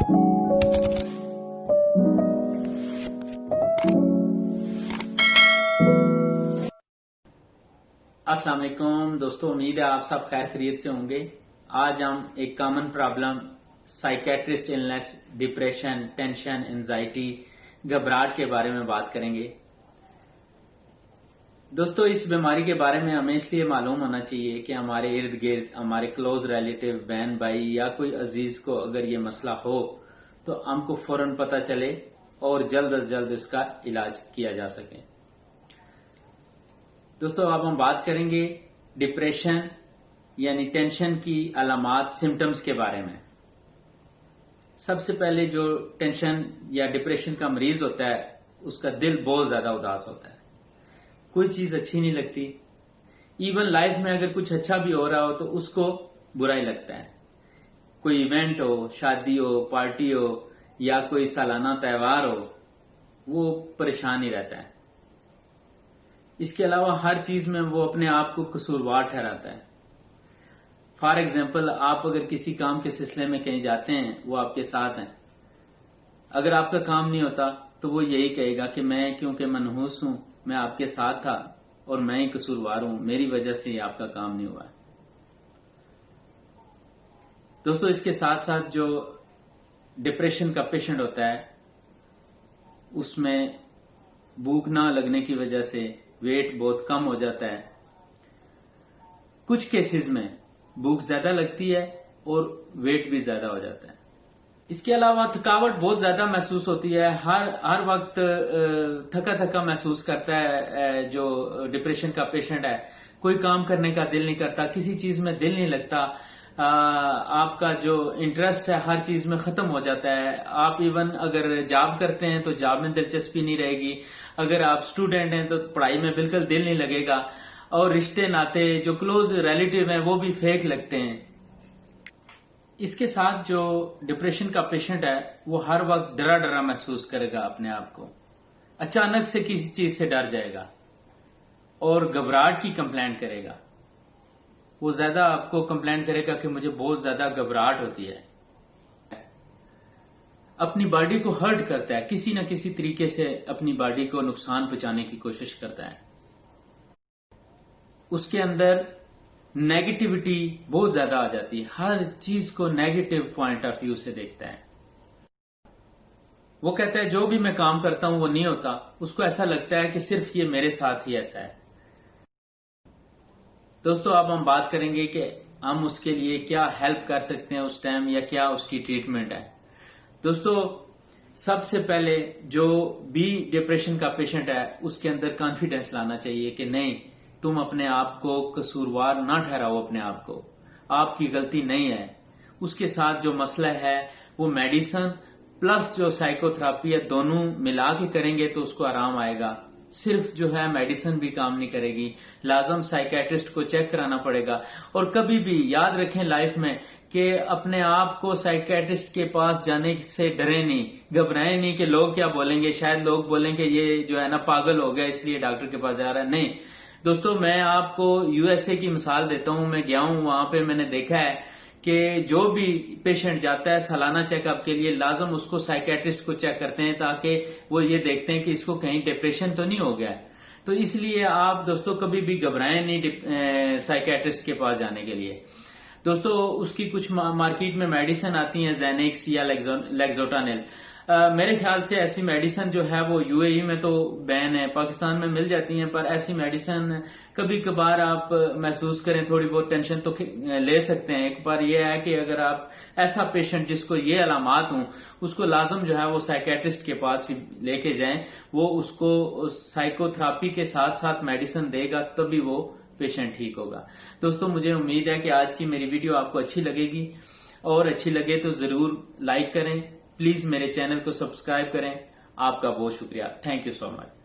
अस्सलाम वालेकुम दोस्तों, उम्मीद है आप सब खैर खैरियत से होंगे। आज हम एक common problem psychiatrist illness, depression, tension, anxiety, घबराहट के बारे में बात करेंगे। दोस्तों, इस बीमारी के बारे में हमें इसलिए मालूम होना चाहिए कि हमारे इर्द गिर्द हमारे क्लोज रिलेटिव, बहन भाई या कोई अजीज को अगर ये मसला हो तो हमको फौरन पता चले और जल्द अज जल्द इसका इलाज किया जा सके। दोस्तों, अब हम बात करेंगे डिप्रेशन यानी टेंशन की अलामात, सिम्टम्स के बारे में। सबसे पहले जो टेंशन या डिप्रेशन का मरीज होता है उसका दिल बहुत ज्यादा उदास होता है, कोई चीज अच्छी नहीं लगती। इवन लाइफ में अगर कुछ अच्छा भी हो रहा हो तो उसको बुरा ही लगता है। कोई इवेंट हो, शादी हो, पार्टी हो या कोई सालाना त्योहार हो, वो परेशान ही रहता है। इसके अलावा हर चीज में वो अपने आप को कसूरवार ठहराता है। फॉर एग्जाम्पल, आप अगर किसी काम के सिलसिले में कहीं जाते हैं, वो आपके साथ हैं, अगर आपका काम नहीं होता तो वो यही कहेगा कि मैं क्योंकि मनहूस हूं, मैं आपके साथ था और मैं ही कसूरवार हूं, मेरी वजह से आपका काम नहीं हुआ है। दोस्तों, इसके साथ साथ जो डिप्रेशन का पेशेंट होता है उसमें भूख ना लगने की वजह से वेट बहुत कम हो जाता है। कुछ केसेस में भूख ज्यादा लगती है और वेट भी ज्यादा हो जाता है। इसके अलावा थकावट बहुत ज्यादा महसूस होती है, हर वक्त थका थका महसूस करता है। जो डिप्रेशन का पेशेंट है, कोई काम करने का दिल नहीं करता, किसी चीज में दिल नहीं लगता, आपका जो इंटरेस्ट है हर चीज में खत्म हो जाता है। आप इवन अगर जॉब करते हैं तो जॉब में दिलचस्पी नहीं रहेगी, अगर आप स्टूडेंट हैं तो पढ़ाई में बिल्कुल दिल नहीं लगेगा, और रिश्ते नाते जो क्लोज रिलेटिव हैं वो भी फेक लगते हैं। इसके साथ जो डिप्रेशन का पेशेंट है वो हर वक्त डरा डरा महसूस करेगा अपने आप को, अचानक से किसी चीज से डर जाएगा और घबराहट की कंप्लेंट करेगा। वो ज्यादा आपको कंप्लेंट करेगा कि मुझे बहुत ज्यादा घबराहट होती है। अपनी बॉडी को हर्ट करता है, किसी न किसी तरीके से अपनी बॉडी को नुकसान पहुंचाने की कोशिश करता है। उसके अंदर नेगेटिविटी बहुत ज्यादा आ जाती है, हर चीज को नेगेटिव पॉइंट ऑफ व्यू से देखता है। वो कहता है जो भी मैं काम करता हूं वो नहीं होता, उसको ऐसा लगता है कि सिर्फ ये मेरे साथ ही ऐसा है। दोस्तों, अब हम बात करेंगे कि हम उसके लिए क्या हेल्प कर सकते हैं उस टाइम, या क्या उसकी ट्रीटमेंट है। दोस्तों, सबसे पहले जो भी डिप्रेशन का पेशेंट है उसके अंदर कॉन्फिडेंस लाना चाहिए कि नहीं, तुम अपने आप को कसूरवार ना ठहराओ, अपने आप को, आपकी गलती नहीं है। उसके साथ जो मसला है वो मेडिसिन प्लस जो साइकोथेरेपी है दोनों मिला के करेंगे तो उसको आराम आएगा। सिर्फ जो है मेडिसिन भी काम नहीं करेगी, लाजम साइकेट्रिस्ट को चेक कराना पड़ेगा। और कभी भी याद रखें लाइफ में कि अपने आप को साइकेट्रिस्ट के पास जाने से डरे नहीं, घबराएं नहीं कि लोग क्या बोलेंगे, शायद लोग बोलेंगे ये जो है ना पागल हो गया इसलिए डॉक्टर के पास जा रहा है। नहीं दोस्तों, मैं आपको यूएसए की मिसाल देता हूं। मैं गया हूं, वहां पे मैंने देखा है कि जो भी पेशेंट जाता है सालाना चेकअप के लिए, लाजम उसको साइकेट्रिस्ट को चेक करते हैं ताकि वो ये देखते हैं कि इसको कहीं डिप्रेशन तो नहीं हो गया। तो इसलिए आप दोस्तों कभी भी घबराएं नहीं साइकेट्रिस्ट के पास जाने के लिए। दोस्तों, उसकी कुछ मार्केट में मेडिसिन आती हैं, जेनेक्स या लेक्सोटानिल। मेरे ख्याल से ऐसी मेडिसिन जो है वो यूएई में तो बैन है, पाकिस्तान में मिल जाती हैं, पर ऐसी मेडिसिन कभी कभार आप महसूस करें थोड़ी बहुत टेंशन तो ले सकते हैं। एक बार ये है कि अगर आप ऐसा पेशेंट जिसको ये अलामात हों उसको लाजम जो है वो साइकेट्रिस्ट के पास लेके जाएं, वो उसको साइकोथेरेपी के साथ साथ मेडिसिन देगा तभी वो पेशेंट ठीक होगा। दोस्तों, मुझे उम्मीद है कि आज की मेरी वीडियो आपको अच्छी लगेगी, और अच्छी लगे तो जरूर लाइक करें, प्लीज मेरे चैनल को सब्सक्राइब करें। आपका बहुत शुक्रिया। Thank you so much.